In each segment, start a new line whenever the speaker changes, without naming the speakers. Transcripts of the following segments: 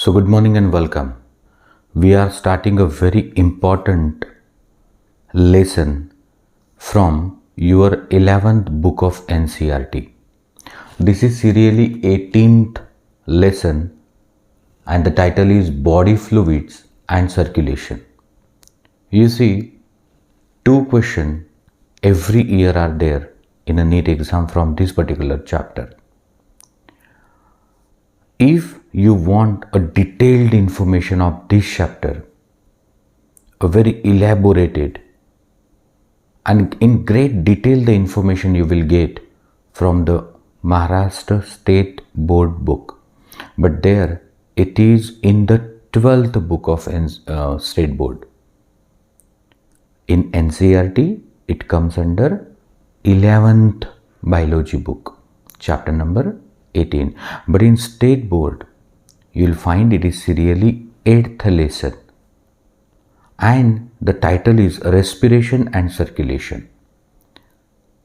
So, good morning and welcome. We are starting a very important lesson from your 11th book of NCERT. This is serially 18th lesson and the title is Body Fluids and Circulation. You see, two questions every year are there in a NEET exam from this particular chapter. If you want a detailed information of this chapter, a very elaborated and in great detail the information you will get from the Maharashtra State Board book, but there it is in the 12th book of State Board. In NCERT it comes under 11th biology book, chapter number 18, but in State Board you will find it is serially 8th lesson and the title is Respiration and Circulation.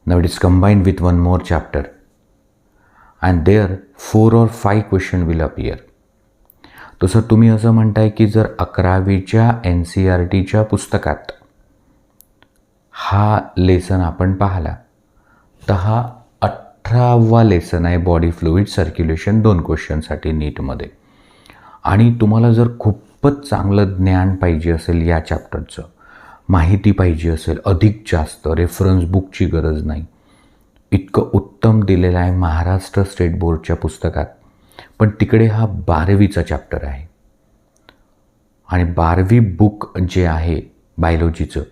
Now it is combined with one more chapter and there 4 or 5 questions will appear. तो sir तुम्ही असं म्हणताय की जर 11वीच्या NCERTच्या पुस्तकात हा lesson आपण पाहला तर हा 18वा लेसन आहे बॉडी फ्लुइड सर्क्युलेशन 2 क्वेश्चनसाठी नीटमध्ये. आणि तुम्हाला जर खूपच चांगलं ज्ञान पाहिजे असेल या चॅप्टरचं, माहिती पाहिजे असेल अधिक जास्त, रेफरन्स बुकची गरज नाही, इतकं उत्तम दिलेलं आहे महाराष्ट्र स्टेट बोर्डच्या पुस्तकात. पण तिकडे हा 12वीचा चॅप्टर आहे आणि 12वी बुक जे आहे बायोलॉजीचं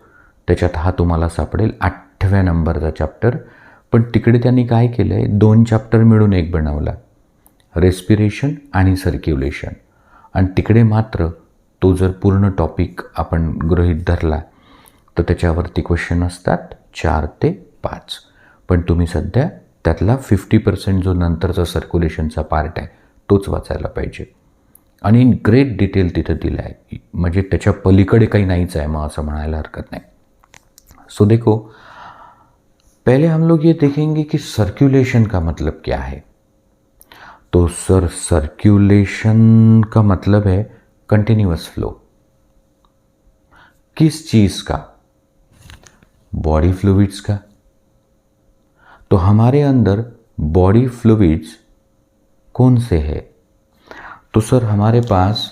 त्याच्यात हा तुम्हाला सापडेल 8व्या नंबरचा चॅप्टर. पण तिकडे त्यांनी काय केलं आहे, 2 चॅप्टर मिळून एक बनवला, रेस्पिरेशन आणि सर्क्युलेशन. आणि तिकडे मात्र तो जर पूर्ण टॉपिक आपण गृहीत धरला तर त्याच्यावरती क्वेश्चन असतात 4 ते 5. पण तुम्ही सध्या त्यातला 50% जो नंतरचा सर्क्युलेशनचा पार्ट आहे तोच वाचायला पाहिजे. आणि इन ग्रेट डिटेल तिथं दिलं आहे, म्हणजे त्याच्या पलीकडे काही नाहीच आहे मग असं म्हणायला हरकत नाही. सो देखो, पहले हम लोग ये देखेंगे कि सर्क्युलेशन का मतलब क्या है. तो सर सर्क्युलेशन का मतलब है कंटिन्यूअस फ्लो. किस चीज का? बॉडी फ्लूइड्स का. तो हमारे अंदर बॉडी फ्लूइड्स कौन से है? तो सर हमारे पास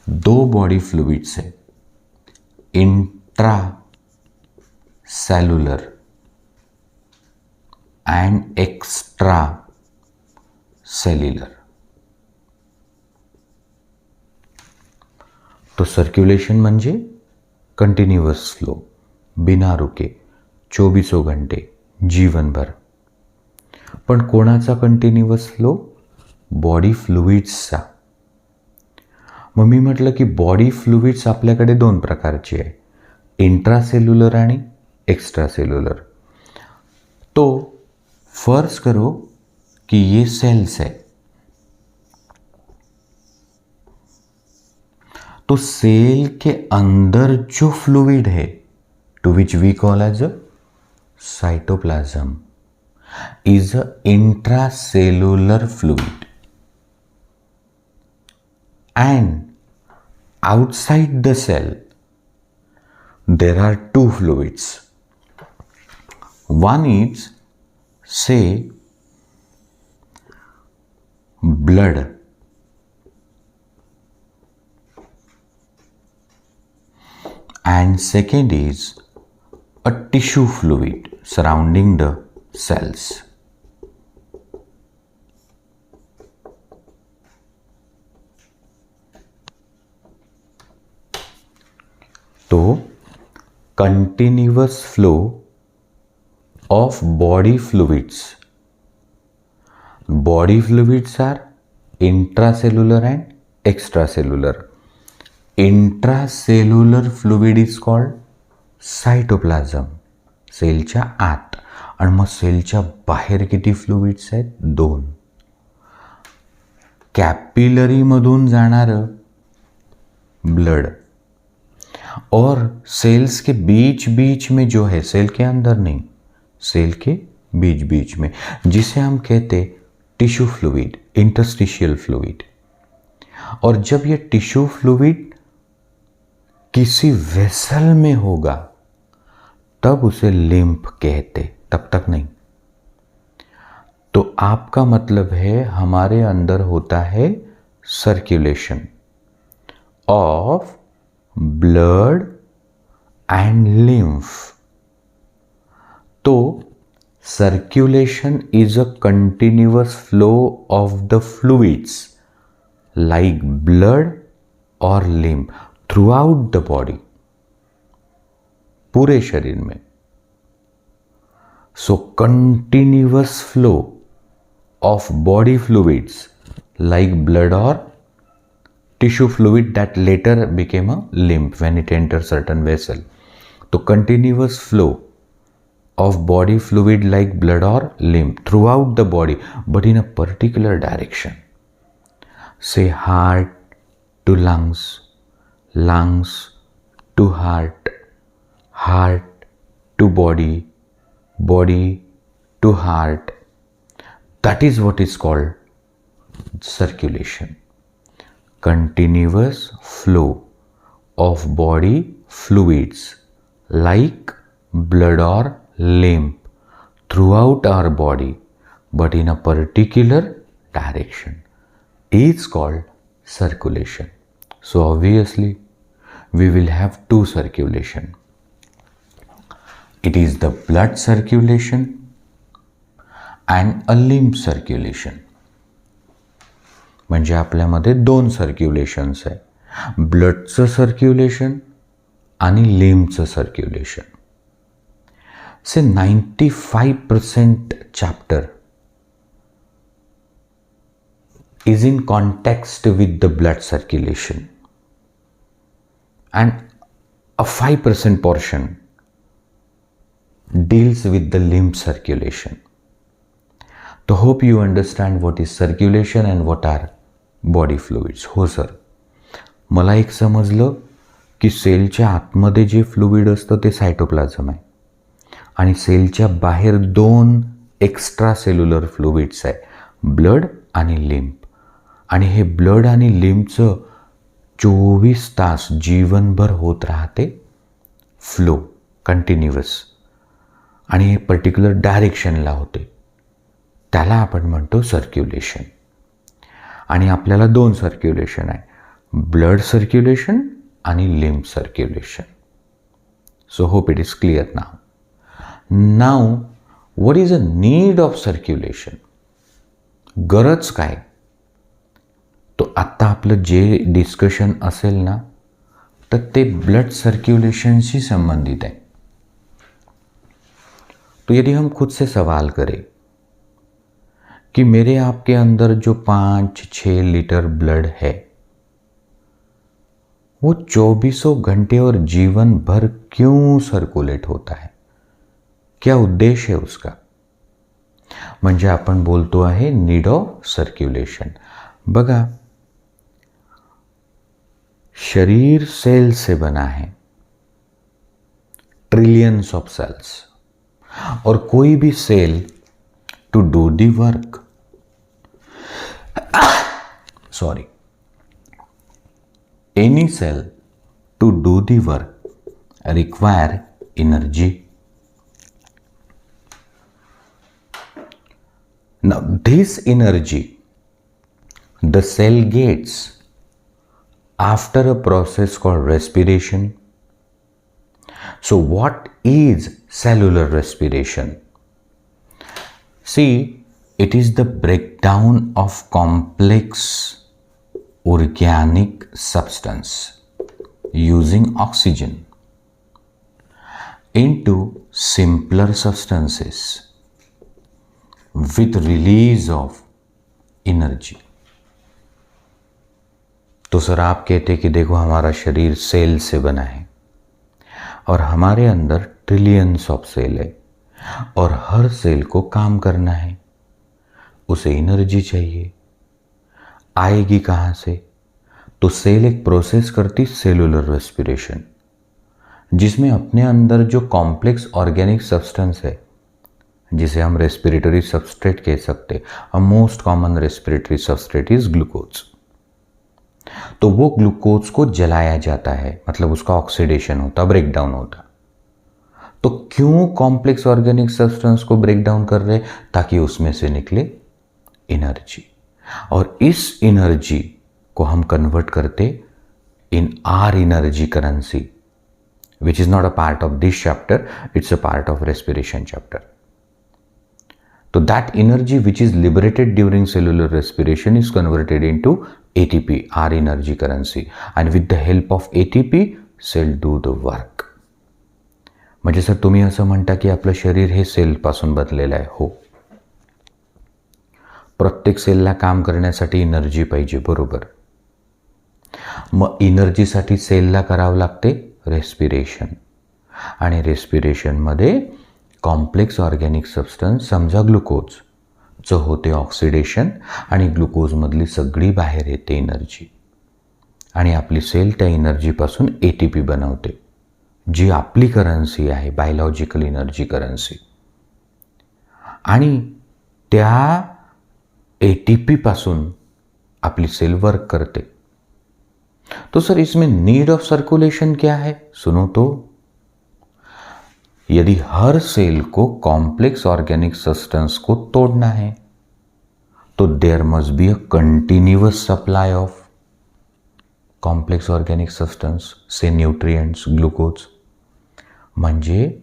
2 बॉडी फ्लूइड्स है, intra cellular and extra cellular. तो सर्क्युलेशन म्हणजे कंटिन्यूअस फ्लो, बिना रुके 24 घंटे जीवनभर. पण कोणाचा कंटिन्यूअस फ्लो? बॉडी फ्लुइड्सचा. मग मी म्हटलं की बॉडी फ्लुइड्स आपल्याकडे 2 प्रकारचे आहे, इंट्रासेल्युलर आणि एक्स्ट्रासेल्युलर. तो फर्ज करो कि ये सेल्स है, तो सेल के अंदर जो फ्लूइड है to which we call as a cytoplasm is a intracellular fluid. And outside the cell there are 2 fluids. One is, say, blood, and second is a tissue fluid surrounding the cells. तो continuous flow of body fluids. Body fluids are intracellular and extracellular. Intracellular fluid is called cytoplasm, सेलच्या आत. आणि मग सेलच्या बाहेर किती fluids आहेत? 2. Capillary मधून जाणारं ब्लड और सेल्स के बीच बीच में जो है, सेल के अंदर नहीं, सेल के बीच बीच में, जिसे हम कहते टिश्यू फ्लूइड, इंटरस्टिशियल फ्लूइड. और जब ये टिश्यू फ्लूइड किसी वेसल में होगा तब उसे लिम्फ कहते, तब तक नहीं। तो आपका मतलब है हमारे अंदर होता है circulation of blood and lymph. तो circulation is a continuous flow of the fluids like blood or lymph throughout the body, पूरे शरीर में। So continuous flow of body fluids like blood or tissue fluid that later became a lymph when it enters certain vessel. तो continuous flow of body fluid like blood or lymph throughout the body but in a particular direction. Say heart to lungs, lungs to heart, heart to body, body to heart. That is what is called circulation. Continuous flow of body fluids like blood or lymph throughout our body but in a particular direction is called circulation. So obviously we will have two circulation. It is the blood circulation and a lymph circulation. म्हणजे आपल्यामध्ये दोन सर्क्युलेशन्स आहे, ब्लडचं circulation आणि लिम्फचं circulation. से 95% chapter is in context with the blood circulation and a 5% portion deals with the lymph circulation. So hope you understand what is circulation and what are body fluids. हो sir, मला एक समजलं की सेलच्या आतमध्ये जे fluid असतं ते सायटोप्लाझम आहे आणि सेलच्या बाहेर दोन एक्स्ट्रा सेल्युलर फ्लुइड्स आहे, ब्लड आणि लिम्फ. आणि हे ब्लड आणि लिम्फचं 24 तास जीवनभर होत राहते फ्लो कंटिन्युअस आणि हे पर्टिक्युलर डायरेक्शनला होते, त्याला आपण म्हणतो सर्क्युलेशन. आणि आपल्याला दोन सर्क्युलेशन आहे, ब्लड सर्क्युलेशन आणि lymph circulation. So hope it is clear now. Now what is a need of circulation, गरज काय. तो आत्ता आपलं जे डिस्कशन असेल ना तर ते ब्लड सर्क्युलेशनशी संबंधित है. तो यदि हम खुद से सवाल करें कि मेरे आपके अंदर जो 5-6 लीटर ब्लड है वो 24 घंटे और जीवन भर क्यों सर्कुलेट होता है, क्या उद्देश्य है उसका. म्हणजे आपण बोलतो आहे नीड ऑफ सर्क्युलेशन. बघा, शरीर सेल से बना है, ट्रिलियंस ऑफ सेल्स, और कोई भी cell to do the work, sorry, any cell to do the work require energy. Now this energy the cell gets after a process called respiration. So what is cellular respiration? See, it is the breakdown of complex organic substance using oxygen into simpler substances with release of energy. तो sir आप कहते कि देखो हमारा शरीर cell से बना है और हमारे अंदर ट्रिलियंस ऑफ सेल है और हर सेल को काम करना है, उसे एनर्जी चाहिए, आएगी कहाँ से. तो सेल एक प्रोसेस करती सेलुलर रेस्पिरेशन, जिसमें अपने अंदर जो कॉम्प्लेक्स ऑर्गेनिक सब्सटेंस है जिसे हम रेस्पिरेटरी सबस्ट्रेट कह सकते. A most common respiratory substrate is glucose. तो वो ग्लूकोज को जलाया जाता है, मतलब उसका ऑक्सीडेशन होता, ब्रेक डाउन होता। तो क्यों कॉम्प्लेक्स ऑर्गेनिक सब्सटेंस को ब्रेक डाउन कर रहे? ताकि उसमें से निकले एनर्जी, और इस एनर्जी को हम कन्वर्ट करते इन are energy currency, which is not a part of this chapter, it's a part of respiration chapter. So that energy which is liberated during cellular respiration is converted into ATP, our energy currency, and with the help of ATP, cell do the work. म्हणजे sir तुम्ही असं म्हणता की आपलं शरीर हे सेलपासून बनलेलं आहे. हो, प्रत्येक सेलला काम करण्यासाठी एनर्जी पाहिजे, बरोबर. मग एनर्जीसाठी सेलला करावं लागते रेस्पिरेशन, आणि रेस्पिरेशनमध्ये कॉम्प्लेक्स ऑर्गॅनिक सबस्टन्स, समजा ग्लुकोजचं होते ऑक्सिडेशन, आणि ग्लुकोजमधली सगळी बाहेर येते एनर्जी, आणि आपली सेल त्या एनर्जीपासून ATP बनवते, जी आपली करन्सी आहे, बायोलॉजिकल एनर्जी करन्सी. आणि त्या ATP पासून आपली सेल वर्क करते. तो सर इसमें नीड ऑफ सर्कुलेशन क्या है? सुनो तो, यदि हर सेल को कॉम्प्लेक्स ऑर्गेनिक सब्सटेंस को तोड़ना है तो there must be a continuous supply of complex organic substance, say nutrients, glucose. म्हणजे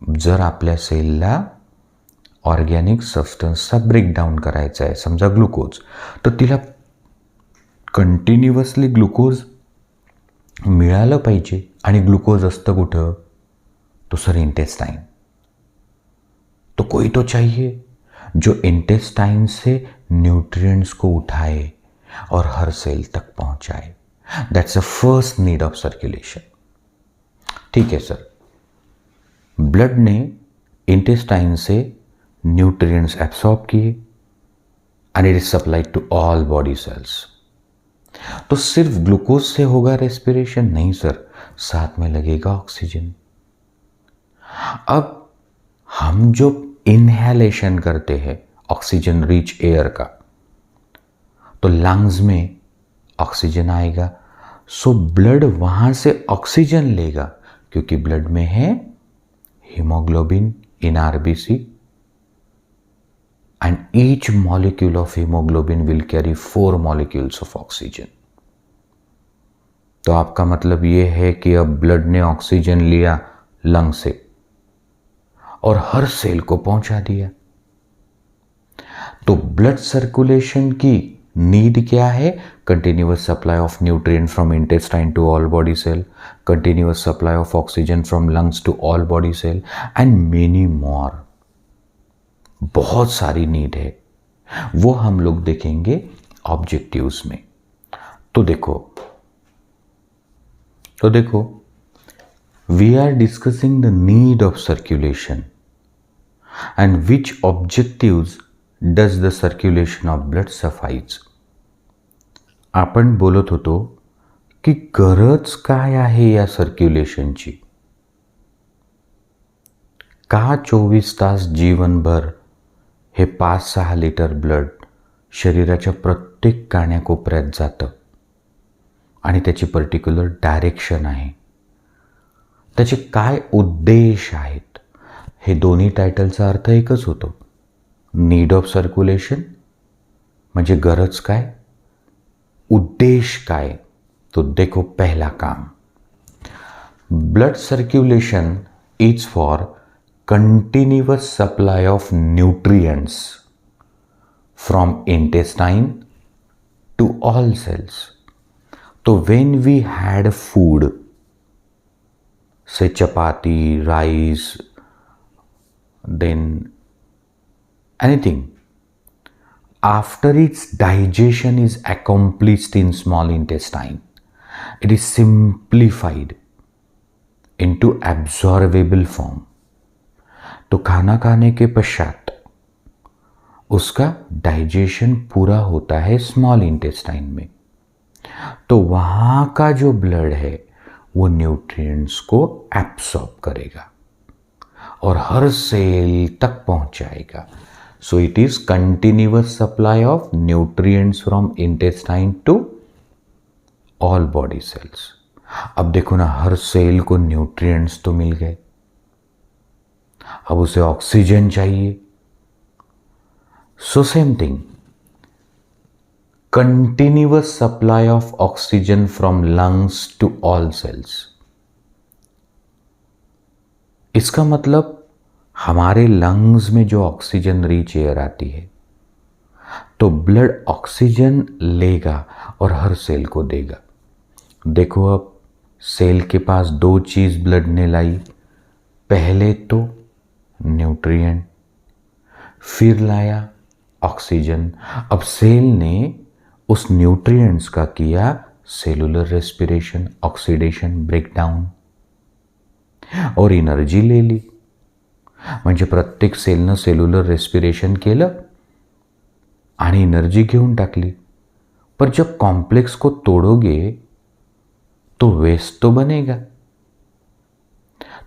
जर आपल्या सेलला ऑर्गॅनिक सबस्टन्सचा ब्रेकडाऊन करायचा आहे, समजा ग्लुकोज, तर तिला कंटिन्युअसली ग्लुकोज मिळालं पाहिजे. आणि ग्लुकोज असतं कुठं? तो सर इंटेस्टाइन. तो कोई तो चाहिए जो इंटेस्टाइन से न्यूट्रिएंट्स को उठाए और हर सेल तक पहुंचाए. That's a first need of circulation. ठीक है सर, ब्लड ने इंटेस्टाइन से न्यूट्रिएंट्स एब्सॉर्ब किए and it is supplied to all body cells. तो सिर्फ ग्लूकोज से होगा रेस्पिरेशन? नहीं सर, साथ में लगेगा ऑक्सीजन. अब हम जो इनहेलेशन करते हैं ऑक्सीजन रिच एयर का, तो लंग्स में ऑक्सीजन आएगा, सो ब्लड वहां से ऑक्सीजन लेगा, क्योंकि ब्लड में है haemoglobin in RBC, and each molecule of hemoglobin will carry 4 molecules of oxygen. तो आपका मतलब ये है कि अब ब्लड ने ऑक्सीजन लिया लंग से और हर सेल को पहुंचा दिया. तो ब्लड सर्कुलेशन की नीड क्या है? Continuous supply of nutrient from intestine to all body cell, continuous supply of oxygen from lungs to all body cell, and many more. बहुत सारी नीड है, वो हम लोग देखेंगे ऑब्जेक्टिव्स में. तो देखो we are discussing the need of circulation and which objectives does the circulation of blood suffice. आपण बोलत होतो की गरज काय आहे या सर्क्युलेशनची. का 24 तास जीवनभर हे 5-6 लिटर ब्लड शरीराच्या प्रत्येक काण्याकोपऱ्यात जातं, आणि त्याची पर्टिक्युलर डायरेक्शन आहे, त्याचे काय उद्देश आहेत? हे दोन्ही टायटलचा अर्थ एकच होतो, नीड ऑफ सर्क्युलेशन म्हणजे गरज काय, उद्देश काय. तो देखो पहला काम, blood circulation is for continuous supply of nutrients from intestine to all cells. So when we had food, say chapati, rice, then anything, after its digestion is accomplished in small intestine, it is simplified into absorbable form. तो खाना खाने के पश्चात उसका digestion पूरा होता है small intestine में. तो वहाँ का जो ब्लड है वो न्यूट्रिएंट्स को एब्सॉर्ब करेगा और हर सेल तक पहुँचाएगा. So it is continuous supply of nutrients from intestine to all body cells. अब देखो ना, हर सेल को न्यूट्रिएंट्स तो मिल गए, अब उसे ऑक्सीजन चाहिए। So same thing, continuous supply of oxygen from lungs to all cells. इसका मतलब हमारे लंग्स में जो ऑक्सीजन रिच एयर आती है, तो ब्लड ऑक्सीजन लेगा और हर सेल को देगा। देखो अब सेल के पास दो चीज ब्लड ने लाई, पहले तो न्यूट्रिएंट, फिर लाया ऑक्सीजन। अब सेल ने उस न्यूट्रिएंट्स का किया सेलुलर रेस्पिरेशन, ऑक्सीडेशन, ब्रेकडाउन और एनर्जी ले ली। म्हणजे प्रत्येक सेलनं सेल्युलर रेस्पिरेशन केलं आणि एनर्जी घेऊन टाकली। पर जब कॉम्प्लेक्स को तोड़ोगे तो वेस्ट तो बनेगा।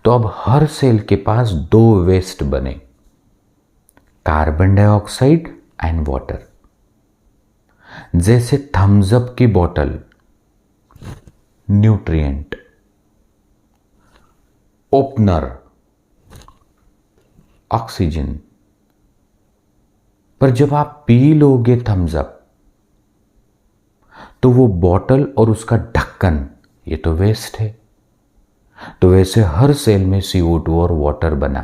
तो अब हर सेल के पास दो वेस्ट बने, कार्बन डाइऑक्साइड एंड वाटर। जैसे थम्स अप की बोतल न्यूट्रिएंट, ओपनर ऑक्सीजन। पर जब आप पी लोगे थम्स अप तो वो बॉटल और उसका ढक्कन ये तो वेस्ट है। तो वैसे हर सेल में CO2 और वाटर बना।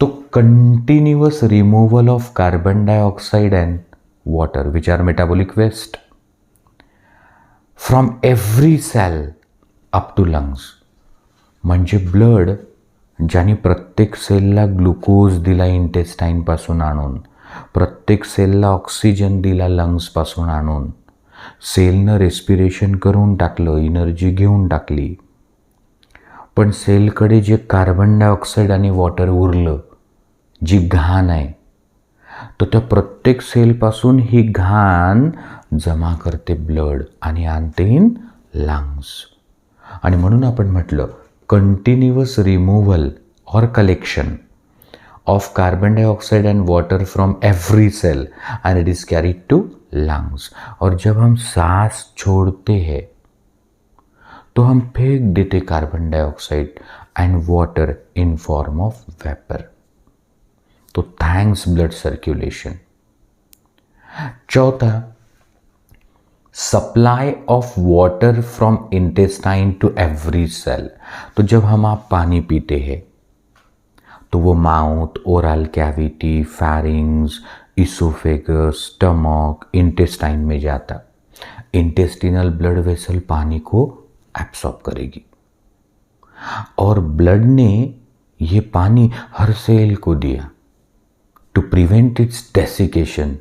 तो continuous removal of carbon dioxide and water which are metabolic waste from every cell up to lungs. म्हणजे ब्लड ज्याने प्रत्येक सेलला ग्लुकोज दिला इंटेस्टाइन पासून आणून, प्रत्येक सेलला ऑक्सिजन दिला लंग्स पासून आणून, सेलनं रेस्पिरेशन करून टाकलं, एनर्जी घेऊन टाकली। पण सेलकडे जे कार्बन डायऑक्साईड आणि वॉटर उरलं, जी घाण आहे, तो त्या प्रत्येक सेलपासून ही घाण जमा करते ब्लड आणि आणते इन लंग्स। आणि म्हणून आपण म्हटलं कंटिन्यूअस रिमूवल और collection of carbon dioxide and water from every cell and it is carried to lungs। और जब हम सांस छोड़ते हैं तो हम फेंक देते carbon dioxide and water in form of vapour. तो थैंक्स ब्लड सर्कुलेशन। चौथा, supply of water from intestine to every cell. तो जब हम आप पानी पीते हैं तो वो mouth, oral cavity, pharynx, oesophagus, stomach, intestine में जाता। इंटेस्टिनल ब्लड वेसल पानी को एब्सॉर्ब करेगी और ब्लड ने ये पानी हर सेल को दिया to prevent its desiccation,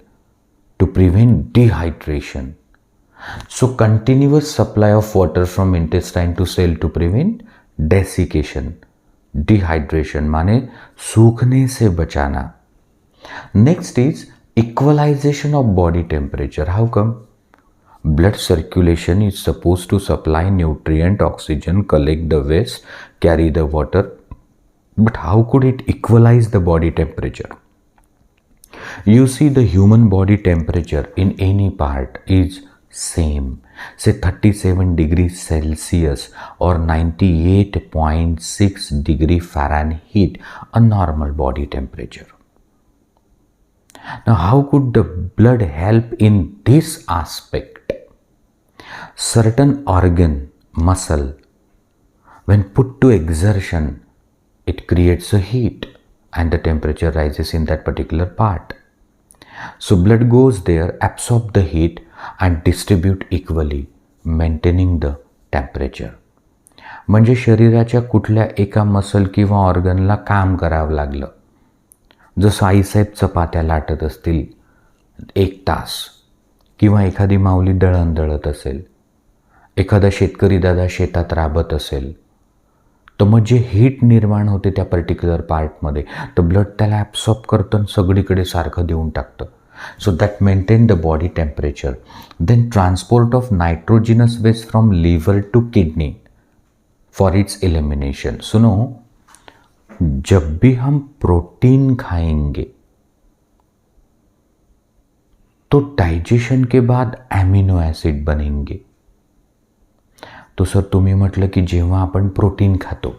to prevent dehydration. So continuous supply of water from intestine to cell to prevent desiccation, dehydration माने सूखने से बचाना। Next is equalisation of body temperature. How come? Blood circulation is suppose to supply nutrient, oxygen, collect the waste, carry the water, but how could it equalise the body temperature? You see the human body temperature in any part is same, say 37 degrees Celsius or 98.6 degree Fahrenheit, a normal body temperature. Now how could the blood help in this aspect? Certain organ, muscle, when put to exertion, it creates a heat and the temperature rises in that particular part. So blood goes there, absorb the heat and distribute equally, maintaining the temperature. म्हणजे शरीराच्या कुठल्या एका muscle किंवा ऑर्गनला काम करावं लागलं, जसं आईसाहेब चपात्या लाटत असतील 1 तास, किंवा एखादी माऊली दळण दळत असेल, एखादा शेतकरी दादा शेतात राबत असेल, तर मग जे हीट निर्माण होते त्या पर्टिक्युलर पार्टमध्ये, तर ब्लड त्याला ॲब्सॉर्ब करतं आणि सगळीकडे सारखं देऊन टाकतं. So that maintain the body temperature. Then transport of nitrogenous waste from liver to kidney for its elimination. सुनो, जब भी हम प्रोटीन खाएंगे तो डाइजेशन के बाद एमिनो एसिड बनेंगे. तो सर तुम्ही म्हटलं की जेव्हा आपण प्रोटीन खातो,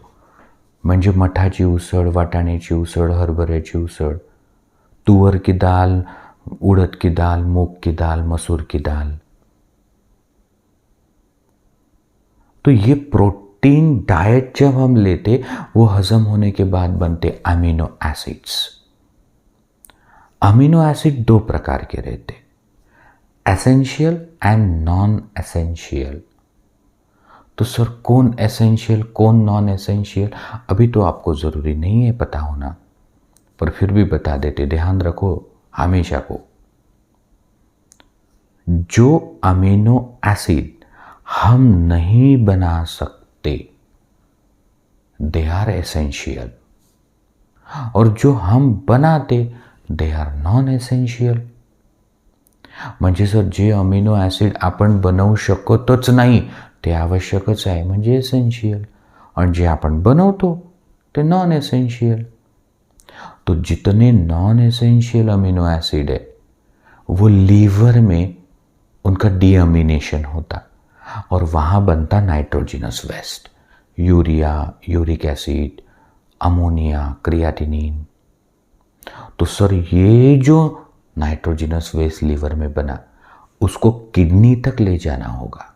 म्हणजे मठाची उसळ, वाटाण्याची उसळ, हरभऱ्याची उसळ, तुअर की दाल, उड़द की दाल, मूंग की दाल, मसूर की दाल, तो ये प्रोटीन डाइट जब हम लेते वो हजम होने के बाद बनते अमीनो एसिड्स। अमीनो एसिड दो प्रकार के रहते, एसेंशियल एंड नॉन एसेंशियल। तो सर कौन एसेंशियल कौन नॉन एसेंशियल, अभी तो आपको ज़रूरी नहीं है पता होना, पर फिर भी बता देते, ध्यान रखो हमेशा को। जो अमीनो एसिड हम नहीं बना सकते दे आर एसेंशियल, और जो हम बनाते दे आर नॉन एसेंशियल। म्हणजे सर जे अमिनो ॲसिड आपण बनवू शकतच नाही ते आवश्यकच आहे म्हणजे एसेंशियल, और जे आपण बनवतो ते नॉन एसेंशियल। तो जितने नॉन एसेंशियल अमीनो एसिड है वो लीवर में उनका डीअमीनेशन होता और वहाँ बनता nitrogenous waste, urea, uric acid, ammonia, creatinine. तो सर ये जो नाइट्रोजिनस वेस्ट लीवर में बना उसको किडनी तक ले जाना होगा,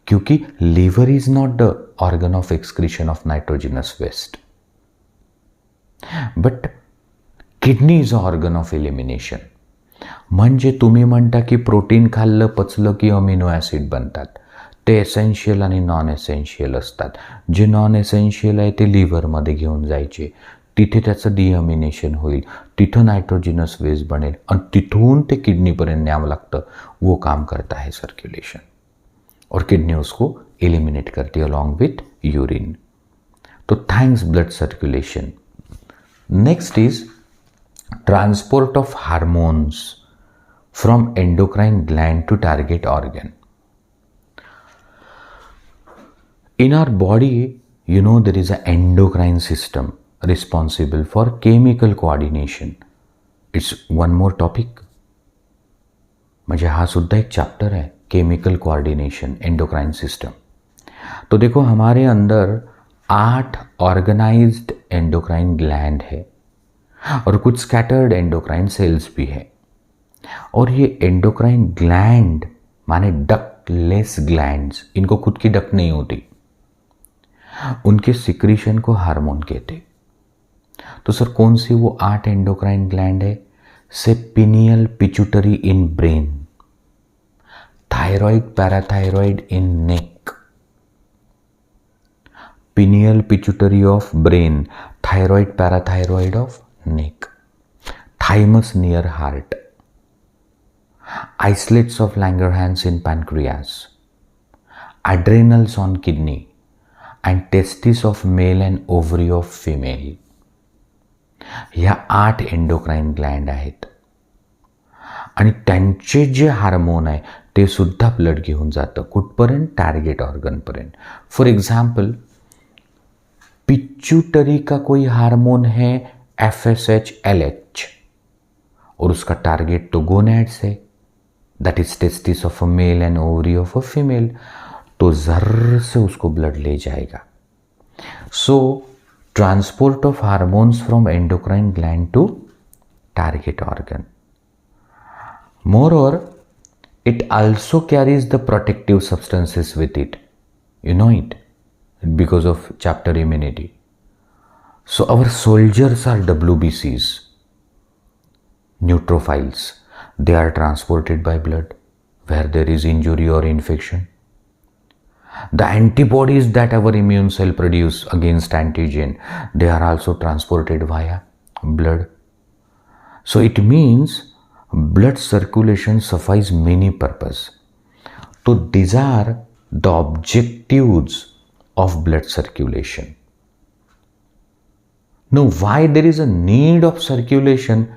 क्योंकि liver is not the organ of excretion of nitrogenous waste, but kidney is organ of elimination. म्हणजे तुम्ही म्हणता की प्रोटीन खाल्लं पचलं की अमिनो ॲसिड बनतात, ते एसेन्शियल आणि नॉन एसेन्शियल असतात। जे नॉन एसेन्शियल आहे ते लिव्हरमध्ये घेऊन जायचे, तिथे त्याचं डिअमिनेशन होईल, तिथं नाइट्रोजिनस वेस्ट बनेल आणि तिथून ते किडनीपर्यंत न्यावं लागतं। वो काम करता है सर्कुलेशन और किडनी उसको एलिमिनेट करती है अलॉन्ग विथ यूरिन। तो thanks blood circulation. Next is transport of hormones from endocrine gland to target organ. In our body, you know, there is an endocrine system responsible for chemical coordination. It's one more topic. म्हणजे हा सुद्धा एक chapter है, chemical coordination, endocrine system. तो देखो हमारे अंदर 8 organised endocrine gland है और कुछ स्कैटर्ड एंडोक्राइन सेल्स भी है। और ये एंडोक्राइन ग्लैंड माने डक्टलेस ग्लैंड्स, इनको खुद की डक्ट नहीं होती, उनके सिक्रीशन को हार्मोन कहते। तो सर कौन सी वो 8 एंडोक्राइन ग्लैंड है? से pineal pituitary in brain, thyroid parathyroid in neck, pineal pituitary of brain, thyroid parathyroid of neck, thymus near heart, islets of Langerhans in pancreas, adrenals on kidney, and testes of male and ovary of female. ह्या 8 endocrine Gland आहेत आणि त्यांचे जे hormone आहे ते सुद्धा blood घेऊन जातं कुठपर्यंत? टारगेट ऑर्गनपर्यंत। फॉर एग्जाम्पल पिट्यूटरी का कोई हार्मोन है FSH-LH और उसका टारगेट तो गोनैड्स है, that is testis of a male and ovary of a female, तो जर्र से उसको ब्लड ले जाएगा। So transport of hormones from endocrine gland to target organ. More it also carries the protective substances with it, you know it, because of chapter immunity. So our soldiers are WBCs, neutrophils. They are transported by blood where there is injury or infection. The antibodies that our immune cell produce against antigen, they are also transported via blood. So it means blood circulation suffices many purpose. So these are the objectives of blood circulation. Now why there is a need of circulation,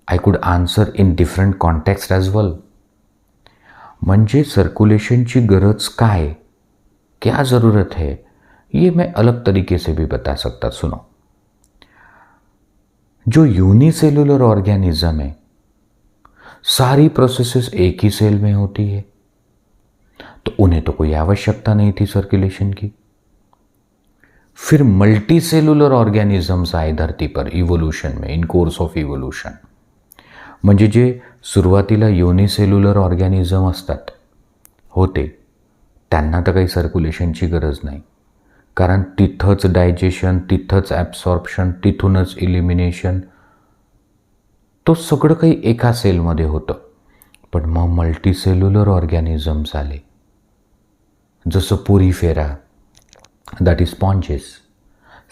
I could answer in different context as well. म्हणजे सर्कुलेशनची गरज काय, क्या ज़रूरत है, ये मैं अलग तरीके से भी बता सकता। सुनो, जो यूनिसेलुलर ऑर्गेनिज्म है सारी प्रोसेसेस एक ही सेल में होती है, तो उन्हें तो कोई आवश्यकता नहीं थी सर्कुलेशन की। फिर मल्टी सेलुलर ऑर्गॅनिझम्स आहे धरती पर इव्होल्यूशन में, इन कोर्स ऑफ इव्होल्यूशन. म्हणजे जे सुरुवातीला युनिसेल्युलर ऑर्गॅनिझम असतात होते त्यांना तर काही सर्क्युलेशनची गरज नाही, कारण तिथंच डायजेशन, तिथंच ॲब्सॉर्प्शन, तिथूनच इलिमिनेशन, तो सगळं काही एका सेलमध्ये होतं. पण मग मल्टीसेल्युलर ऑर्गॅनिझम्स आले, जसं Porifera that is sponges,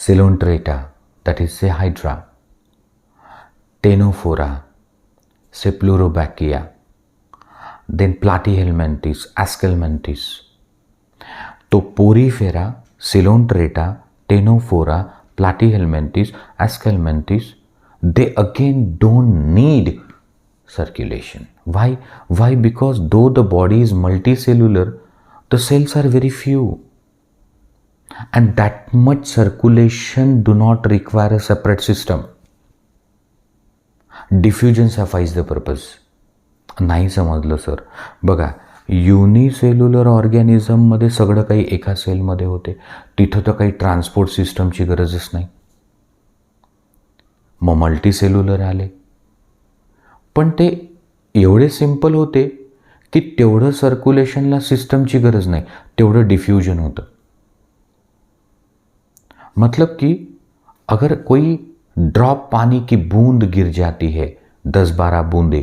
Coelenterata that is say hydra, Ctenophora say Pleurobrachia, then Platyhelminthes, Aschelminthes. तो Porifera, Coelenterata, Ctenophora, Platyhelminthes, Aschelminthes, they again don't need circulation. Why? Because though the body is multicellular, the cells are very few, and that much circulation do not require a separate system. Diffusion suffice the purpose. नाही समजलं sir. बघा, unicellular ऑर्गॅनिझममध्ये सगळं काही एका सेलमध्ये होते, तिथं तर काही ट्रान्सपोर्ट सिस्टमची गरजच नाही. मग मल्टीसेल्युलर आले, पण ते एवढे सिंपल होते की तेवढं सर्क्युलेशनला सिस्टमची गरज नाही, तेवढं डिफ्यूजन होतं. मतलब कि अगर कोई ड्रॉप पानी की बूंद गिर जाती है, 10-12 बूंदे,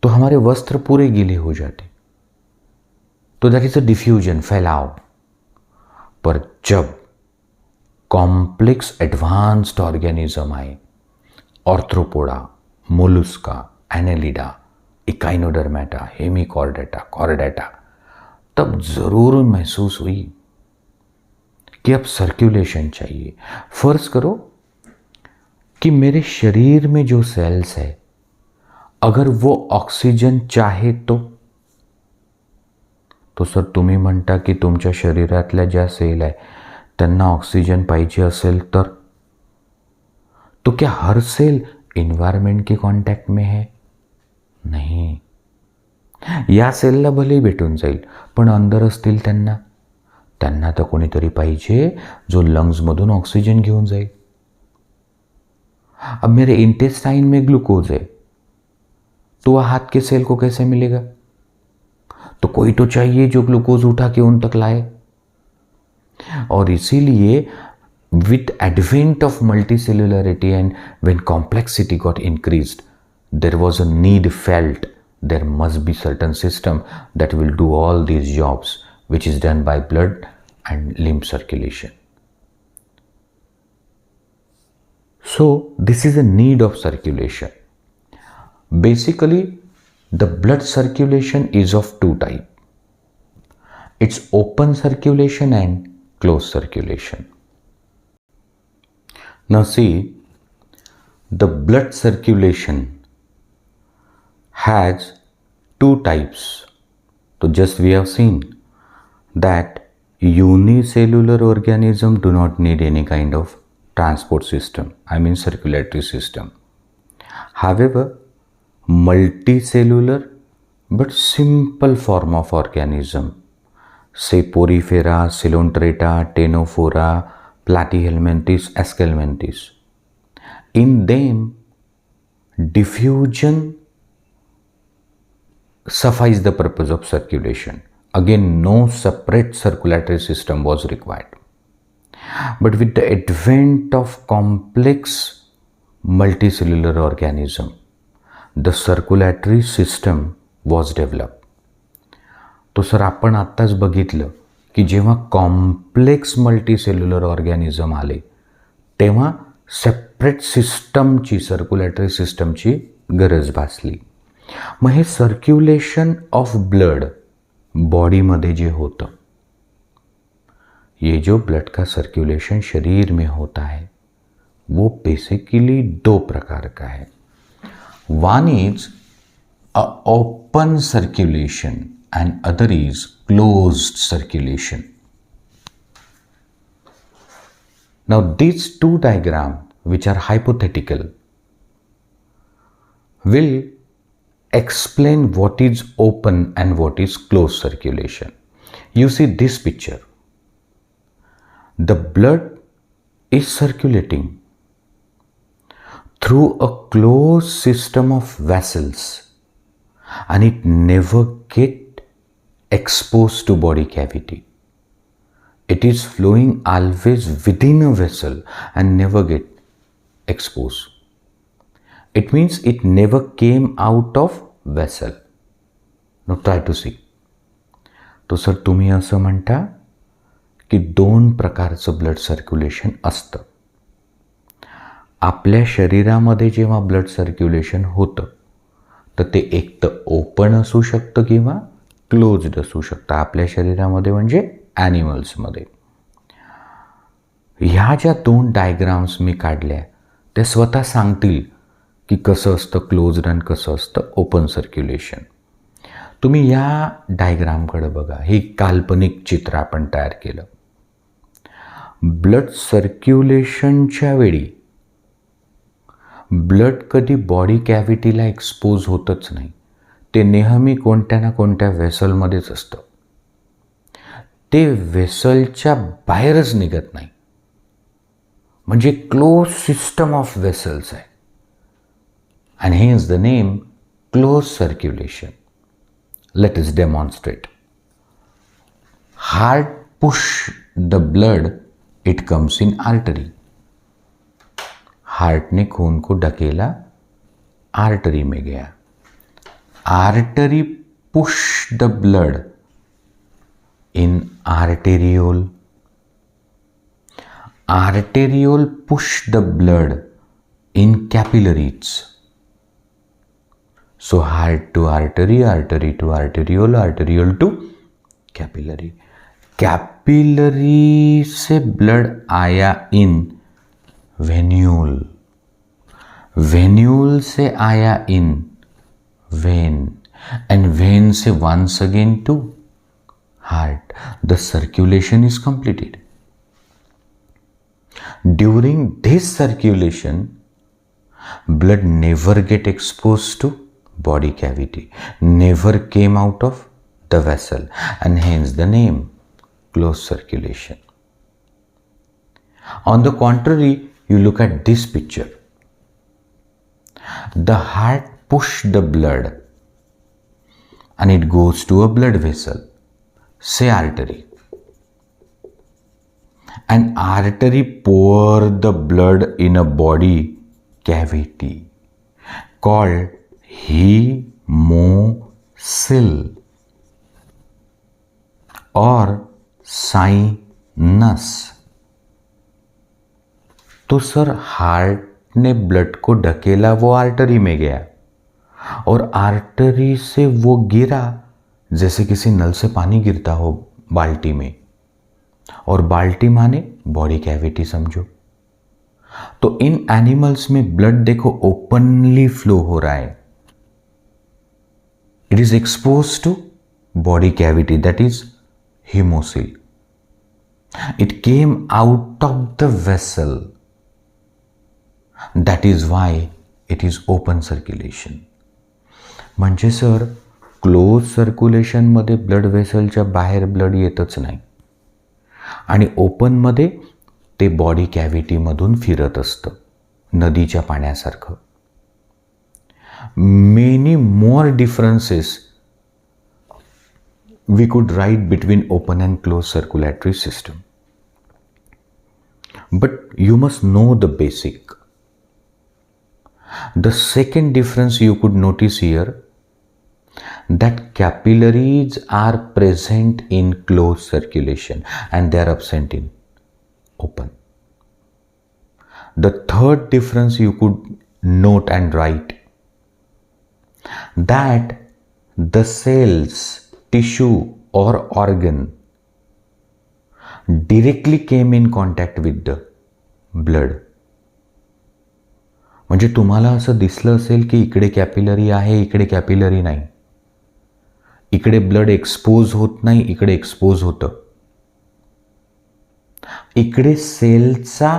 तो हमारे वस्त्र पूरे गीले हो जाते, तो दैट इज अ डिफ्यूजन, फैलाव. पर जब कॉम्प्लेक्स एडवांस्ड ऑर्गेनिज्म आए, Arthropoda, Mollusca, Annelida, Echinodermata, Hemichordata, Chordata, तब ज़रूर महसूस हुई कि अब सर्कुलेशन चाहिए. फर्ज करो कि मेरे शरीर में जो सेल्स है, अगर वो ऑक्सिजन चाहे तो सर तुम्ही म्हणता की तुमच्या शरीरातल्या ज्या सेल आहे त्यांना ऑक्सीजन पाहिजे असेल तर, तो क्या हर सेल इन्वायरमेंट के कांटेक्ट में है? नहीं. या सेलला भले भेटून जाईल, पण अंदर असतील त्यांना तर कोणीतरी पाहिजे जो लंग्समधून ऑक्सीजन घेऊन जाईल. अब मेरे इंटेस्टाइन में ग्लूकोज है, तो वह हाथ के सेल को कैसे मिलेगा? तो कोई तो चाहिए जो ग्लूकोज उठा के उन तक लाए. और इसीलिए with advent of multicellularity and when complexity got increased, there was a need felt there must be certain system that will do all these jobs, which is done by blood and limb circulation. So this is a need of circulation. Basically the blood circulation is of two types. It's open circulation and closed circulation. Now see, the blood circulation has two types. So just we have seen that unicellular organism do not need any kind of transport system, I mean circulatory system. However, multicellular but simple form of organism, say porifera, coelenterata, ctenophora, platyhelminthes, askelminthes, in them diffusion suffice the purpose of circulation. Again, no separate circulatory system was required. But with the advent of complex multicellular organism, the circulatory system was developed. तो sir आपण आत्ताच बघितलं की जेव्हा complex multicellular organism आले तेव्हा separate सिस्टमची, circulatory सिस्टमची गरज भासली. मग हे सर्क्युलेशन ऑफ ब्लड बॉडीमध्ये जे होतं, ये जो ब्लड का सर्कुलेशन शरीर में होता है वो बेसिकली दो प्रकार का है. One is a open circulation and other is closed circulation. Now these two diagrams, which are hypothetical, will explain what is open and what is closed circulation. You see this picture. The blood is circulating through a closed system of vessels and it never get exposed to body cavity. It is flowing always within a vessel and never get exposed. It means it never came out of vessel. Now try to see. तो sir तुम्ही असं म्हणता की दोन प्रकारचं blood circulation असतं. आपल्या शरीरामध्ये जेव्हा ब्लड सर्क्युलेशन होतं तर ते एक तर ओपन असू शकतं किंवा क्लोज्ड असू शकतं. आपल्या शरीरामध्ये म्हणजे ॲनिमल्समध्ये. ह्या ज्या दोन डायग्राम्स मी काढल्या ते स्वतः सांगतील की कसं असतं क्लोज्ड आणि कसं असतं ओपन सर्क्युलेशन. तुम्ही या डायग्रामकडे बघा. हे काल्पनिक चित्र आपण तयार केलं. ब्लड सर्क्युलेशनच्या वेळी ब्लड कधी बॉडी कॅव्हिटीला एक्सपोज होतच नाही. ते नेहमी कोणत्या ना कोणत्या व्हेसलमध्येच असतं. ते व्हेसलच्या बाहेरच निघत नाही. म्हणजे क्लोज सिस्टम ऑफ व्हेसल्स आहे. And hence the name closed circulation. Let us demonstrate. Heart push the blood, it comes in artery. Heart ने खून को ढकेला, आर्टरी में गया. Artery push the blood in arteriole. Arteriole push the blood in capillaries. So heart to artery, artery to arteriole, arteriole to capillary. Capillary से blood आया in venule. Venule से आया in vein and vein से once again to heart. The circulation is completed. During this circulation blood never get exposed to body cavity, never came out of the vessel, and hence the name closed circulation. On the contrary, you look at this picture. The heart pushes the blood and it goes to a blood vessel, say artery. An artery pour the blood in a body cavity called hemocoel or sinus. तो sir heart ने blood को ढकेला, वो artery में गया और artery से वो गिरा जैसे किसी नल से पानी गिरता हो बाल्टी में, और बाल्टी माने बॉडी कैविटी समझो. तो इन एनिमल्स में ब्लड देखो ओपनली फ्लो हो रहा है. It is expose to body cavity, that is haemocoel. It came out of the vessel, that is why it is open circulation. म्हणजे सर क्लोज सर्क्युलेशनमध्ये ब्लड वेसलच्या बाहेर ब्लड येतच नाही आणि ओपनमध्ये ते बॉडी कॅव्हिटीमधून फिरत असतं नदीच्या पाण्यासारखं. Many more differences we could write between open and close circulatory system, but you must know the basic. The second difference you could notice here, that capillaries are present in closed circulation and they are absent in open. The third difference you could note and write, that the cells, tissue or organ directly came in contact with the blood. म्हणजे तुम्हाला असं दिसलं असेल की इकडे capillary आहे, इकडे capillary नाही, इकडे ब्लड एक्सपोज होत नाही, इकडे एक्सपोज होतं. इकडे सेलचा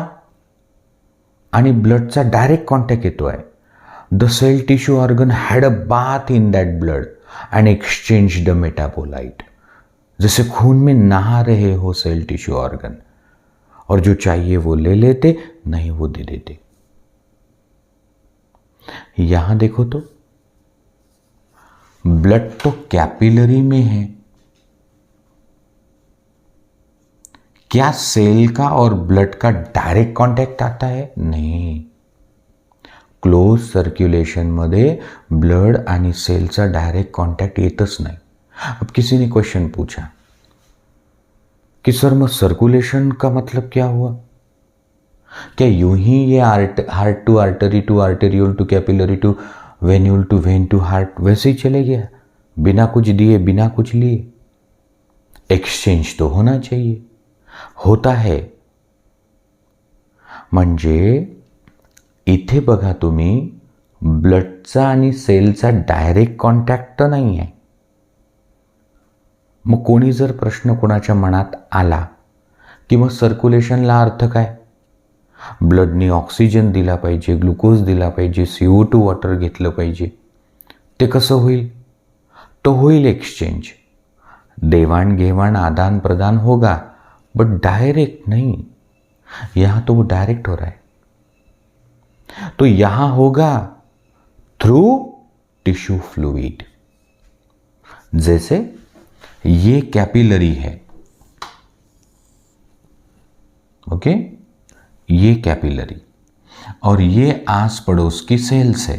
आणि ब्लडचा डायरेक्ट कॉन्टॅक्ट येतो आहे, the cell tissue organ had a bath in that blood and exchanged the metabolite. जैसे खून में नहा रहे हो सेल टिश्यू ऑर्गन, और जो चाहिए वो ले लेते, नहीं वो दे देते. यहां देखो तो ब्लड तो कैपिलरी में है. क्या सेल का और ब्लड का डायरेक्ट कॉन्टॅक्ट आता है? नहीं. क्लोज सर्क्युलेशन मध्ये ब्लड आणि सेलचा डायरेक्ट कॉन्टॅक्ट येतच नाही. अब किसी ने क्वेश्चन पूछा कि सर मग सर्कुलेशन का मतलब क्या हुआ? क्या यूं ही ये heart to artery to arteriole to capillary to venule to vein to heart वैसे ही चले गया, बिना कुछ दिए बिना कुछ लिए? एक्सचेंज तो होना चाहिए. होता है. म्हणजे इथे बघा तुम्ही, ब्लडचा आणि सेलचा डायरेक्ट कॉन्टॅक्ट तर नाही आहे. मग कोणी जर प्रश्न कोणाच्या मनात आला की मग सर्क्युलेशनला अर्थ काय? ब्लडनी ऑक्सिजन दिला पाहिजे, ग्लुकोज दिला पाहिजे, CO2 वॉटर घेतलं पाहिजे. ते कसं होईल? तो होईल एक्सचेंज, देवाण घेवाण आदान प्रदान होगा, बट डायरेक्ट नहीं. यहां तो वो डायरेक्ट हो रहा है. तो यहां होगा थ्रू टिश्यू फ्लूइड. जैसे ये कैपिलरी है, ओके, ये कैपिलरी, और ये आस पड़ोस की सेल्स है.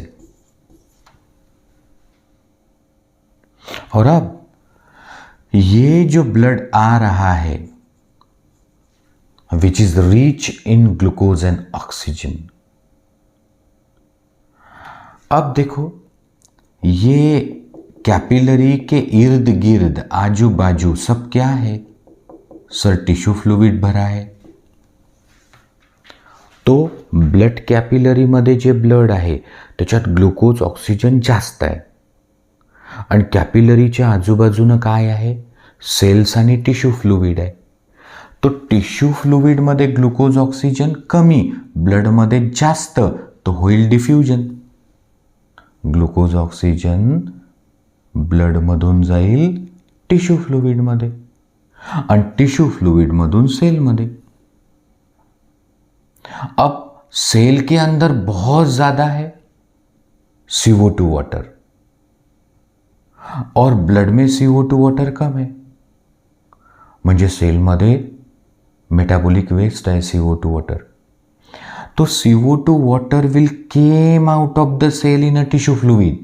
और अब ये जो ब्लड आ रहा है which is rich in glucose and oxygen. अब देखो, ये कैपिलरी के इर्द गिर्द आजू बाजू सब क्या है? सर टिश्यू फ्लूइड भरा है. तो ब्लड कॅपिलरीमध्ये जे ब्लड आहे त्याच्यात ग्लुकोज ऑक्सिजन जास्त आहे, आणि कॅपिलरीच्या आजूबाजूनं काय आहे? सेल्स आणि टिश्यू फ्लूइड आहे. तो टिश्यू फ्लूइडमध्ये ग्लुकोज ऑक्सिजन कमी, ब्लडमध्ये जास्त, तो होईल डिफ्युजन. ग्लुकोज ऑक्सिजन ब्लडमधून जाईल टिश्यू फ्लूइडमध्ये, आणि टिश्यू फ्लूइडमधून सेलमध्ये. अब सेल के अंदर बहुत ज्यादा है CO2 वाटर, और ब्लड में CO2 वाटर कम है, म्हणजे सेलमध्ये मेटाबॉलिक वेस्ट आहे CO2 वाटर. तो CO2 water will came out of the cell in a tissue fluid,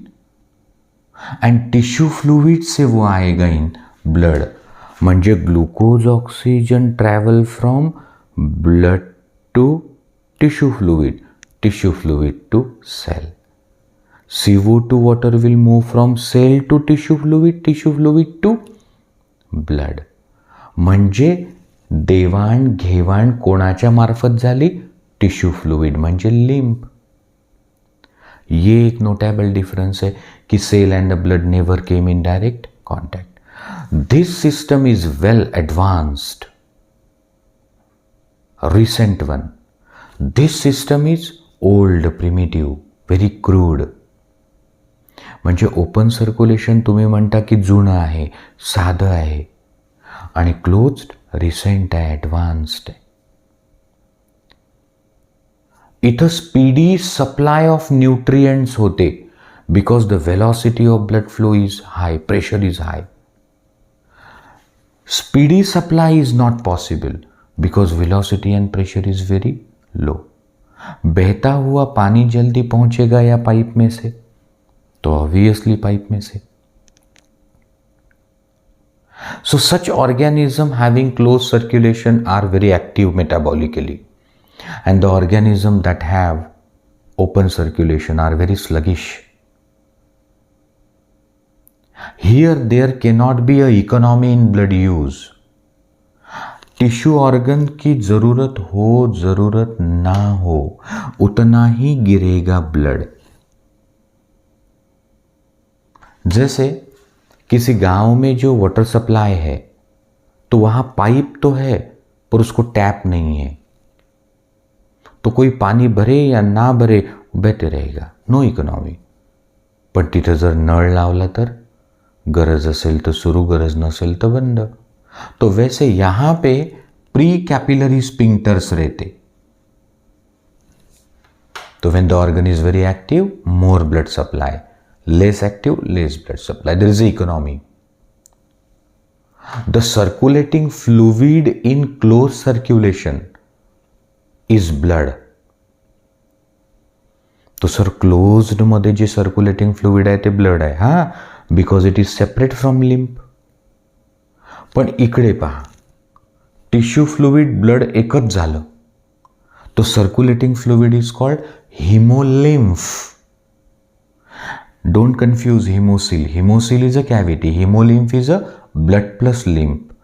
and tissue fluid से वो आएगा इन ब्लड. म्हणजे glucose oxygen travel from blood to tissue fluid to cell. CO2 water will move from cell to tissue fluid to blood. म्हणजे देवाण घेवाण कोणाच्या मार्फत झाली? टिश्यू फ्लूइड म्हणजे लिम्फ. ये एक नोटेबल डिफरेंस है कि cell and the blood never came in direct contact. This system is well advanced, recent one. This system is old, primitive, very crude. म्हणजे ओपन सर्क्युलेशन तुम्ही म्हणता की जुनं आहे, साधं आहे, आणि क्लोज्ड रिसेंट आहे, ॲडव्हान्स्ड आहे. इथं स्पीडी सप्लाय ऑफ न्यूट्रिएंट्स होते because the velocity of blood flow is hi, pressure is hi. Speedy supply is not possible because velocity and pressure is very low. बहता हुआ पानी जल्दी पहुंचेगा या पाइप में से? तो ऑब्वियसली पाइप में से. So such organism having close circulation are very active metabolically, and the organism that have open circulation are very sluggish. Here there cannot be a economy in blood use. Tissue organ की जरूरत हो जरूरत ना हो उतना ही गिरेगा blood. जैसे किसी गांव में जो वाटर सप्लाई है तो वहां पाइप तो है पर उसको टैप नहीं है, तो कोई पानी भरे या ना भरे बेटर रहेगा, नो इकोनॉमी. पण तिथं जर नळ लावला तर गरज असेल तर सुरू, गरज नसेल तर बंद. तो वैसे यहाँ पे प्री कैपिलरी स्पिंक्टर्स रहते. तो when the organ is very active, more blood supply. Less active, less blood supply. There is an economy. The circulating fluid in closed circulation is blood. तो सर क्लोज्ड मध्ये जे circulating fluid आहे ते blood आहे. हां, because it is separate from lymph. पण इकडे पहा, tissue fluid blood एकच झालं. तो circulating fluid is called hemolymph. Don't confuse hemocoel. Hemocoel is a cavity. Hemolymph is a blood plus lymph.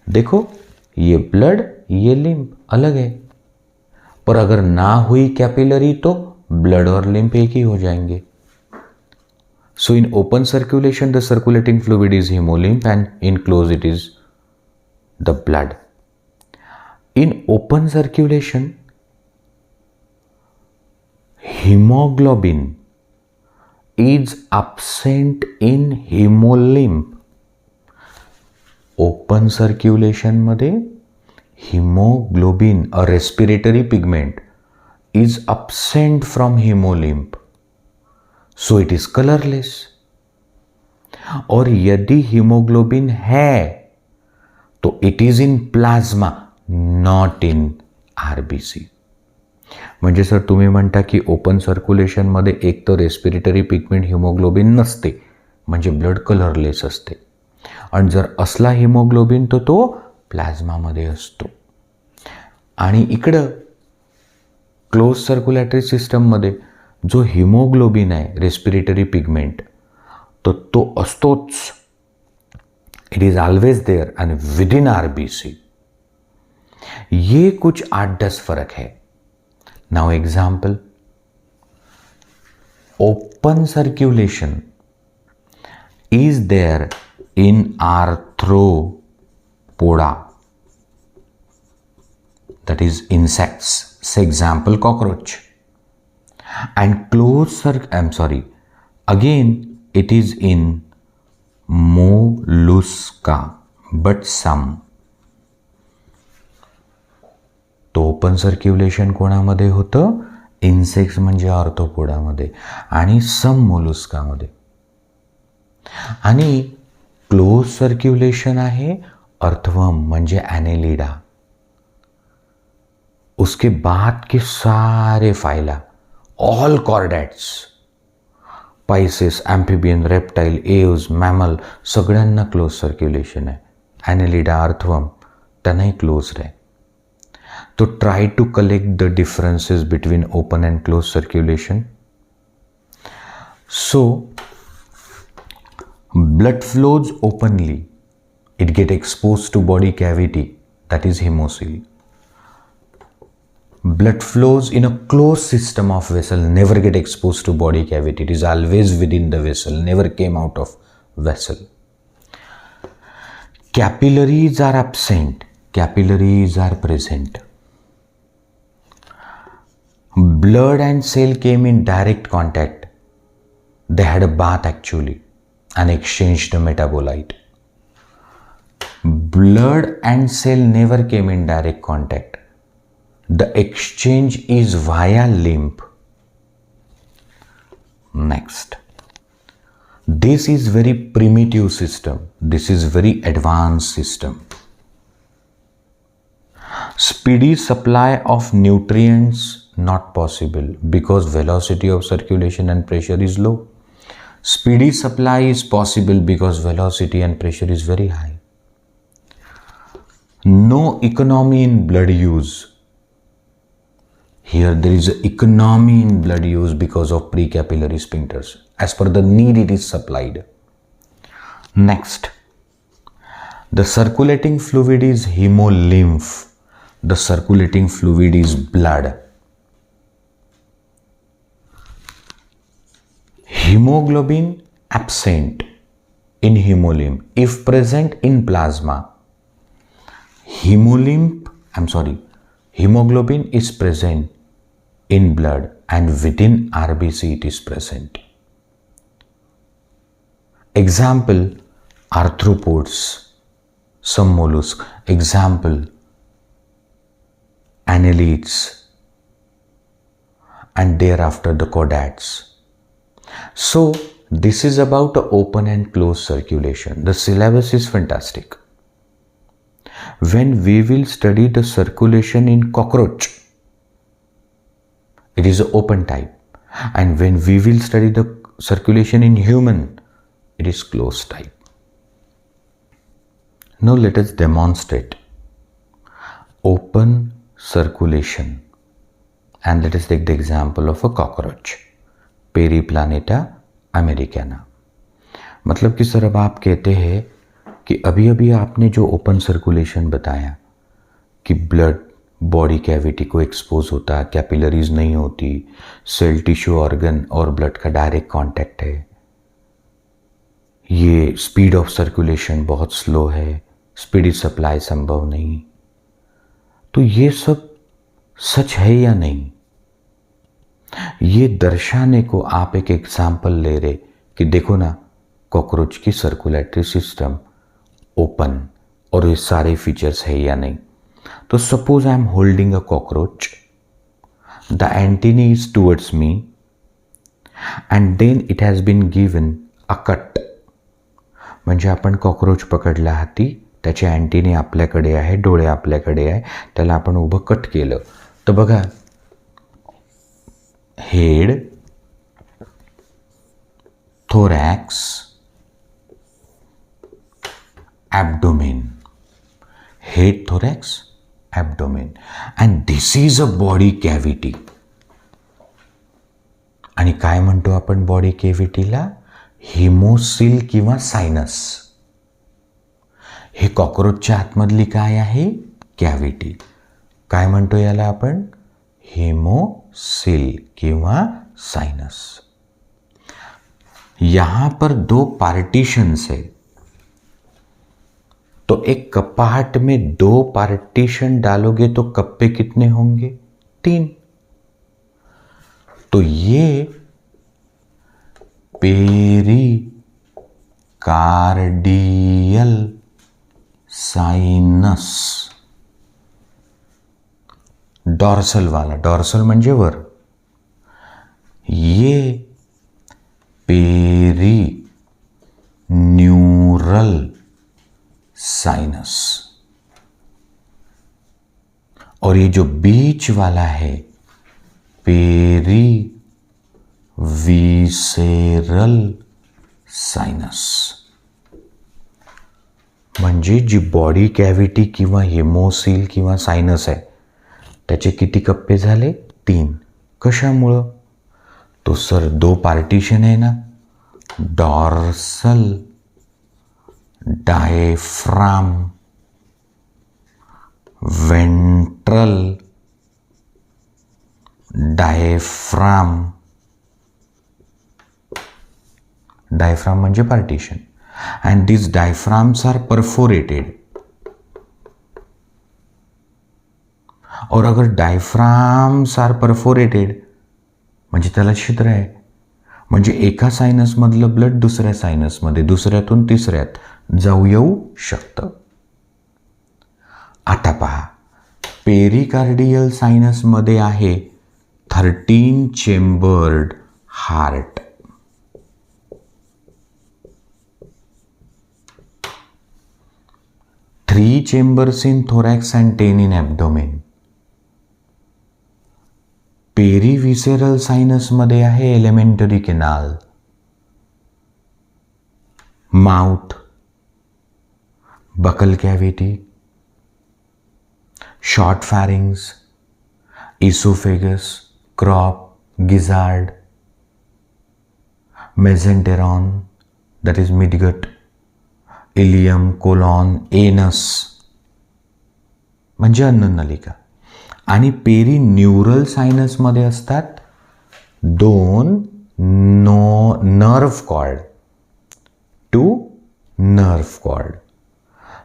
देखो, ये ब्लड, ये लिम्फ अलग है. पर अगर ना हुई कैपिलरी तो ब्लड और लिम्फ एक ही हो जाएंगे. So in open circulation the circulating fluid is hemolymph and in closed it is the blood. In open circulation hemoglobin is absent in hemolymph. Open circulation मध्ये hemoglobin, a respiratory pigment, is absent from hemolymph, so it is colorless. और यदि hemoglobin है तो it is in plasma, not in RBC. म्हणजे sir तुम्ही म्हणता की open सर्क्युलेशनमध्ये एक तर रेस्पिरेटरी पिगमेंट हिमोग्लोबिन नसते, म्हणजे ब्लड कलरलेस असते. आणि जर असला हिमोग्लोबिन तर तो प्लाझ्मामध्ये असतो. आणि इकडं क्लोज सर्क्युलेटरी सिस्टममध्ये जो हिमोग्लोबिन आहे रेस्पिरेटरी पिगमेंट, तर तो असतोच. It is always there and within RBC. ये कुछ 8-10 फर्क है. Now example, open circulation is there in arthropoda, that is insects, say example cockroach. And again it is in mollusca, but some. तो open circulation कोणामध्ये होतं? Insects म्हणजे आर्थ्रोपोडामध्ये आणि सम मोलुस्कामध्ये. आणि क्लोज सर्क्युलेशन आहे अर्थवर्म म्हणजे एनेलिडा. उसके बाद के सारे phyla, all chordates, Pisces, amphibian, reptile, Aves, mammal, सगळ्यांना क्लोज सर्क्युलेशन आहे. एनेलिडा, अर्थवर्म त्यांनाही क्लोज आहे. तो try to collect the differences between open and closed circulation. So blood flows openly, it get exposed to body cavity, that is hemocoel. Blood flows in a closed system of vessel, never get exposed to body cavity, it is always within the vessel, never came out of vessel. Capillaries are absent, capillaries are present. Blood and cell came in direct contact. They had a bath actually and exchanged a metabolite. Blood and cell never came in direct contact. The exchange is via lymph. Next. This is very primitive system. This is very advanced system. Speedy supply of nutrients not possible because velocity of circulation and pressure is low. Speedy supply is possible because velocity and pressure is very high. No economy in blood use. Here there is an economy in blood use because of precapillary sphincters. As per the need it is supplied. Next, the circulating fluid is hemolymph. The circulating fluid is blood. Hemoglobin absent in hemolymph. If present in plasma, hemoglobin is present in blood and within RBC it is present. Example, arthropods, some mollusks. Example, annelids, and thereafter the chordates. So this is about open and closed circulation. The syllabus is fantastic. When we will study the circulation in cockroach, it is an open type, and when we will study the circulation in human, it is closed type. Now let us demonstrate open circulation, and let us take the example of a cockroach, Periplaneta americana. मतलब कि sir अब आप कहते हैं कि अभी अभी आपने जो ओपन सर्कुलेशन बताया कि ब्लड बॉडी कैविटी को एक्सपोज होता है, कैपिलरीज नहीं होती, सेल टिश्यू ऑर्गन और ब्लड का डायरेक्ट कांटेक्ट है, ये स्पीड ऑफ सर्कुलेशन बहुत स्लो है, स्पीडी सप्लाई संभव नहीं, तो ये सब सच है या नहीं, ये दर्शाने को आप एक एग्जाम्पल ले रहे कि देखो ना कॉकरोच की सर्कुलेटरी सिस्टम ओपन और ये सारे फीचर्स है या नहीं. तो suppose I am holding a cockroach, the antennae is towards me and then it has been given a cut. म्हणजे आपण कॉकरोच पकडला हाती, त्याचे अँटीने आपल्याकडे आहे, डोळे आपल्याकडे आहे, त्याला आपण उभं कट केलं तर बघा head, thorax, abdomen, head, thorax, abdomen, and this is a body cavity. आणि काय म्हणतो आपण बॉडी कॅव्हिटीला? हिमोसिल किंवा सायनस. हे कॉकरोचच्या आतमधली काय आहे? कॅव्हिटी. काय म्हणतो याला आपण? हिमोसिल किंवा साइनस. यहां पर दो पार्टीशंस है, तो एक कपाट में दो पार्टीशन डालोगे तो कप्पे कितने होंगे? 3. तो ये पेरिकार्डियल साइनस, डॉर्सल वाला, डॉर्सल म्हणजे वर, ये पेरी न्यूरल साइनस, और ये जो बीच वाला है पेरी विसेरल साइनस. म्हणजे जी बॉडी कॅव्हिटी किंवा हिमोसिल किंवा सायनस आहे त्याचे किती कप्पे झाले? 3. कशामुळं? तो सर 2 पार्टीशन आहे ना, dorsal diaphragm, ventral diaphragm. Diaphragm म्हणजे partition, and these diaphragms are perforated. और अगर डायफ्राम्स आर परफोरेटेड म्हणजे त्याला छिद्र आहे, म्हणजे एका सायनसमधलं ब्लड दुसऱ्या सायनसमध्ये, दुसऱ्यातून तिसऱ्यात जाऊ येऊ शकतं. आता पहा, पेरिकार्डियल सायनसमध्ये आहे 13 chambered heart. Three chambers in thorax and 10 in abdomen. Perivisceral sinus मध्ये आहे alimentary canal, mouth, buccal cavity, short pharynx, oesophagus, crop, gizzard, mesenteron that is midgut, ileum, colon, anus म्हणजे अन्ननलिका. आणि पेरी न्यूरल सायनसमध्ये असतात 2 nerve cord, 2 nerve cord.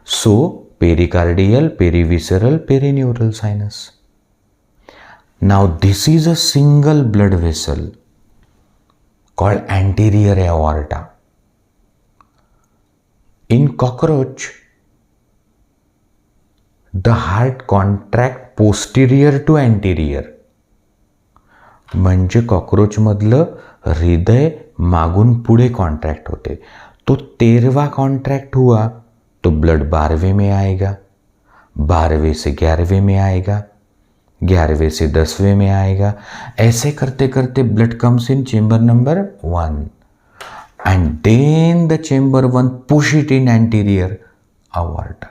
So pericardial, perivisceral, perineural sinus. Now this is a single blood vessel called anterior aorta. In cockroach, the heart contract posterior to anterior. म्हणजे कॉकरोचमधलं हृदय मागून पुढे contract होते. तो 13वां कॉन्ट्रैक्ट हुआ तो ब्लड 12वें में आएगा, 12वें से 11वें में आएगा, 11वें से 10वें में आएगा. ऐसे करते करते blood comes in chamber number 1 and then the chamber 1 push it in anterior aorta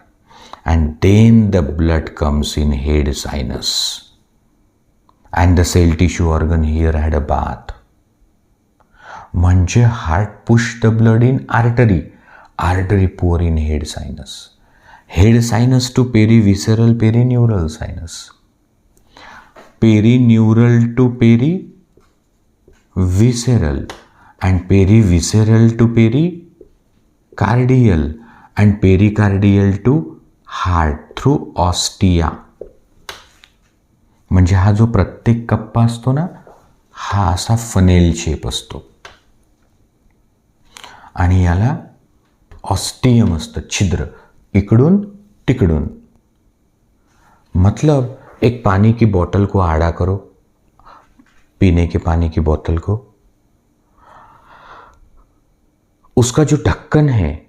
and then the blood comes in head sinus and the cell tissue organ here had a bath. म्हणजे heart push the blood in artery, artery pour in head sinus, head sinus to perivisceral perineural sinus, perineural to perivisceral and perivisceral to pericardial and pericardial to heart through ostia. म्हणजे हा जो प्रत्येक kappa असतो ना, हा असा funnel shape असतो आणि याला ऑस्टियम असतं, छिद्र इकडून तिकडून. मतलब एक पानी की बोतल को आड़ा करो, पीने के पानी की बोतल को, उसका जो ढक्कन है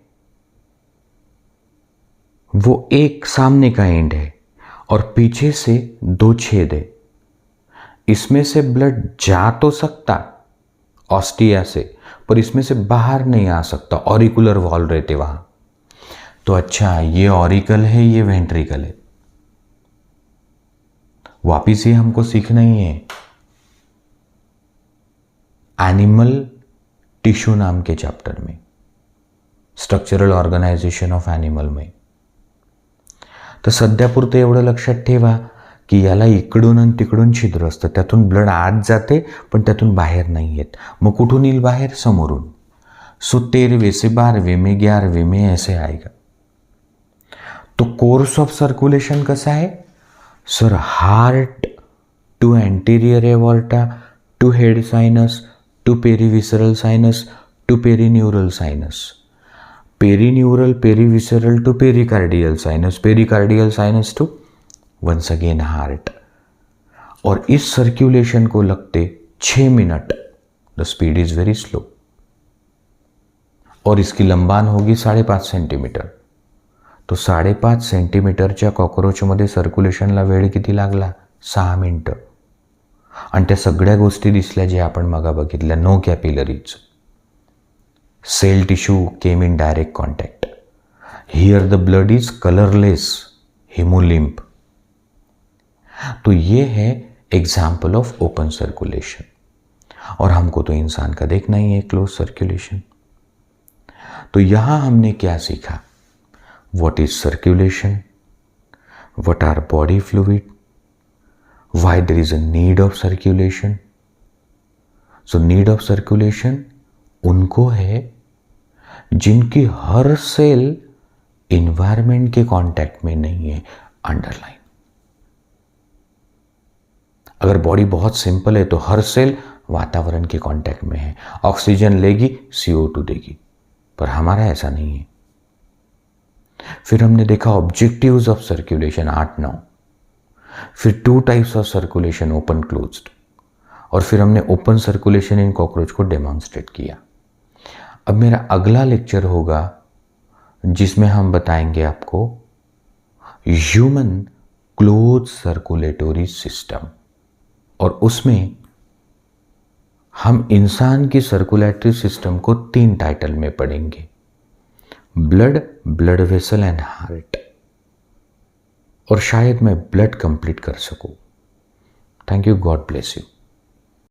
वो एक सामने का एंड है और पीछे से 2 छेद है. इसमें से ब्लड जा तो सकता ऑस्टिया से, पर इसमें से बाहर नहीं आ सकता, ऑरिकुलर वॉल रहते वहां. तो अच्छा, ये ऑरिकल है, ये वेंट्रिकल है. वापिस ये हमको सीखना ही है एनिमल टिश्यू नाम के चैप्टर में, स्ट्रक्चरल ऑर्गनायझेशन ऑफ एनिमल में. तर सध्यापुरतं एवढं लक्षात ठेवा की याला इकडून आणि तिकडून छिद्र असतं, त्यातून ब्लड आत जाते पण त्यातून बाहेर नाही येत. मग कुठून येईल बाहेर? समोरून. सो 13वें से 12वें में 11वें में ऐसे आएगा. तो कोर्स ऑफ सर्कुलेशन कसा है sir? Heart to anterior aorta to head sinus to perivisceral sinus to perineural sinus, perineural perivisceral to pericardial sinus to once again heart. और इस सर्कुलेशन को लगते 6 minute. The speed is very slow. और इसकी लंबान होगी 5.5 centimetre. तो 5.5 सेंटीमीटरच्या कॉकरोचमध्ये सर्क्युलेशनला वेळ किती लागला? 6 मिनटं. आणि त्या सगळ्या गोष्टी दिसल्या जे आपण मगा बघितल्या. No capillaries, cell tissue came in direct contact. Here the blood is colorless, hemolymph. तो ये है एग्जाम्पल ऑफ ओपन सर्कुलेशन. और हमको तो इंसान का देखना ही है क्लोज सर्कुलेशन. तो यहां हमने क्या सीखा? What is circulation, what are body fluid, why there is a need of circulation. So need of circulation उनको है जिनकी हर सेल इन्वायरमेंट के कांटेक्ट में नहीं है. अंडरलाइन. अगर बॉडी बहुत सिंपल है तो हर सेल वातावरण के कांटेक्ट में है, ऑक्सीजन लेगी, CO2 देगी. पर हमारा ऐसा नहीं है. फिर हमने देखा ऑब्जेक्टिव्स ऑफ सर्कुलेशन 8-9. फिर 2 types of circulation, open closed. और फिर हमने ओपन सर्कुलेशन इन कॉकरोच को डेमोन्स्ट्रेट किया. अब मेरा अगला लेक्चर होगा जिसमें हम बताएंगे आपको ह्यूमन क्लोज सर्कुलेटरी सिस्टम. और उसमें हम इंसान की सर्कुलेटरी सिस्टम को 3 टाइटल में पढ़ेंगे: blood, blood vessel and heart. और शायद मैं ब्लड कंप्लीट कर सकूं. Thank you. God bless you.